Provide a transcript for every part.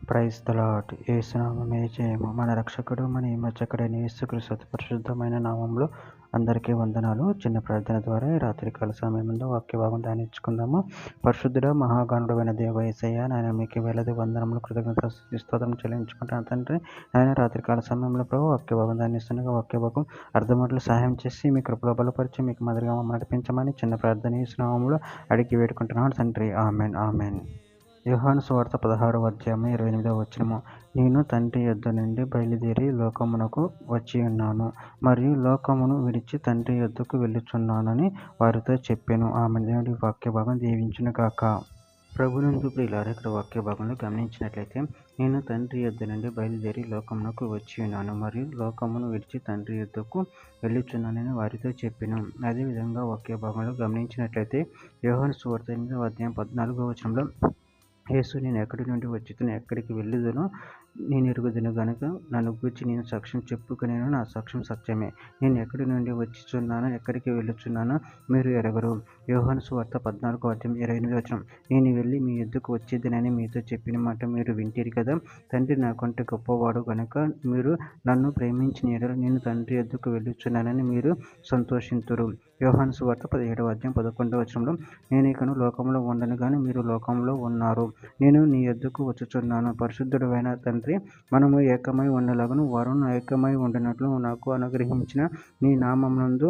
Praise the lord. యేసునామమే జయము. మన రక్షకుడు మన విమోచకుడైన యేసుక్రీస్తు అతి పరిశుద్ధమైన నామంలో అందరికీ వందనాలు. చిన్న ప్రార్థన ద్వారా ఈ రాత్రికాల సమయంలో వాక్య భాగం ధ్యానించుకుందాము. పరిశుద్ధుడ మహాగణుడైన దేవ యేసయ్య, నాయన మీకు వేలాది వందనములు కృతజ్ఞత స్తోత్రం చెల్లించుకుంటాను తండ్రి. ఆయన రాత్రికాల సమయంలో ప్రభు వాక్య భాగం ధ్యానిస్తుండగా వాక్య భాగం అర్థమట్లు సహాయం చేసి మీ కృపలో బలపరిచి మీకు మాదిరిగా మమ్మల్ని నడిపించమని చిన్న ప్రార్థన యేసునామములో అడిగి వేడుకుంటున్నాను తండ్రి. Amen amen. యోహాను సువార్త 16వ అధ్యాయము 28వ వచనము. నేను తండ్రి యొద్ద నుండి బయలుదేరి లోకమునకు వచ్చి ఉన్నాను, మరియు లోకమును విడిచి తండ్రి యొద్దకు వెళ్ళుచున్నానని వారితో చెప్పాను. ఆమె దేవుడి వాక్య భాగం దీవించును గాక. ప్రభునందు ప్రియులారా, ఇక్కడ వాక్య భాగంలో గమనించినట్లయితే, నేను తండ్రి యొద్ద నుండి బయలుదేరి లోకమునకు వచ్చి ఉన్నాను, మరియు లోకమును విడిచి తండ్రి యొద్దకు వెళ్ళుచున్నానని వారితో చెప్పాను. అదేవిధంగా వాక్య భాగంలో గమనించినట్లయితే యోహాను సువార్త 8వ అధ్యాయం 14వ వచనంలో, యేసు నేను ఎక్కడి నుండి వచ్చుతును ఎక్కడికి వెళ్ళుదునో నేను ఎరుగుదును గనుక నన్ను గూర్చి నేను సాక్ష్యం చెప్పుకునేను, నా సాక్ష్యం సత్యమే. నేను ఎక్కడి నుండి వచ్చుచున్నానో ఎక్కడికి వెళ్ళుచున్నానో మీరు ఎరగరు. యోహాను సువార్త 14వ అధ్యాయం 28వ వచనం. నేను వెళ్ళి మీ యొద్దకు వచ్చేదనని మీతో చెప్పిన మాట మీరు వింటిరి కదా. తండ్రి నాకంటే గొప్పవాడు గనుక మీరు నన్ను ప్రేమించిన యెడల నేను తండ్రి యొద్దకు వెళ్ళుచున్నానని మీరు సంతోషింతురు. యోహాను సువార్త 17వ అధ్యాయం 11వ వచనంలో, నేను ఇకను లోకంలో ఉండను గాని మీరు లోకంలో ఉన్నారు, నేను నీ యొద్దకు వచ్చుచున్నాను. పరిశుద్ధుడైన తండ్రి, మనము ఏకమై ఉండలాగును వారును ఏకమై ఉండినట్లు నాకు అనుగ్రహించిన నీ నామమునందు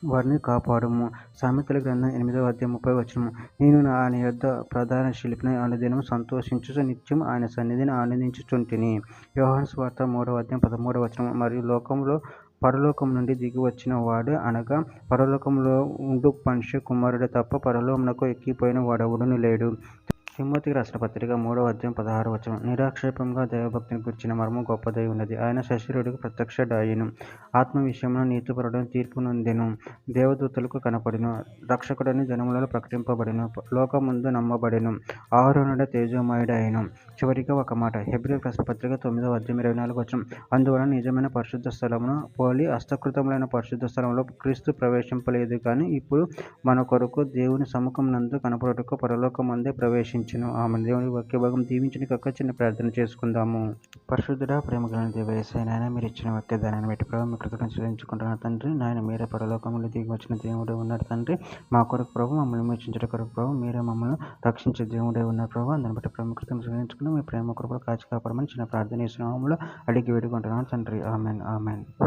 వారిని కాపాడుము. సామెతల గ్రంథం 8వ అధ్యాయం 30వ వచనము. నేను ఆయన యొద్ద ప్రధాన శిల్పిని అనుదినము సంతోషించుచు నిత్యం ఆయన సన్నిధిని ఆనందించుచుంటిని. యోహాను సువార్త 3వ అధ్యాయం 13వ వచనము. మరియు లోకంలో పరలోకం నుండి దిగి వచ్చిన వాడు అనగా పరలోకంలో ఉండు మనుష్య కుమారుడు తప్ప పరలోకమునకు ఎక్కిపోయిన వాడెవడునూ లేడు. తిమోతికి రాసిన పత్రిక 3వ అధ్యాయం 16వ వచనం. నిరాక్షేపంగా దైవభక్తిని గురించిన మర్మం గొప్పదై ఉన్నది. ఆయన శరీరుడికి ప్రత్యక్షడాయెను, ఆత్మ విషయంలో నీతిపరుడని తీర్పు నొందెను, దేవదూతలకు కనపడెను, రక్షకుడని జనములలో ప్రకటింపబడెను, లోకమందు నమ్మబడెను, ఆరోనుడ తేజోమయుడైన. చివరిగా ఒక మాట, హెబ్రీయులకు రాసిన పత్రిక 9వ అధ్యాయం 24వ వచనం. అందువలన నిజమైన పరిశుద్ధ స్థలమును పోలి హస్తకృతములైన పరిశుద్ధ స్థలంలో క్రీస్తు ప్రవేశింపలేదు కానీ ఇప్పుడు మన కొరకు దేవుని సముఖమునందు కనపడుటకు పరలోకమందే ప్రవేశించెను. ఆమె దేవుని వాక్య భాగం దీవించిన కాక చిన్న ప్రార్థన చేసుకుందాము. పరిశుద్ధుడా ప్రేమ కలిగిన దేవ యేసయ్య, నాయన మీరు ఇచ్చిన వాక్య దానాన్ని బట్టి ప్రభు మీ కృతజ్ఞతలు చెల్లించుకుంటున్నాను తండ్రి. నాయన మీరే పరలోకములో దిగి వచ్చిన దేవుడే ఉన్నారు తండ్రి. మా కొరకు ప్రభు మమ్మల్ని విమోచించడం కొరకు ప్రభు మీరే మమ్మల్ని రక్షించే దేవుడే ఉన్నారు ప్రభు. దాన్ని బట్టి ప్రభు కృతజ్ఞతలు చెల్లించుకుని మీ ప్రేమ కృపలో కాచి కాపాడమని చిన్న ప్రార్థన చేసిన నామములో అడిగి వేడుకుంటున్నాను తండ్రి. Amen amen.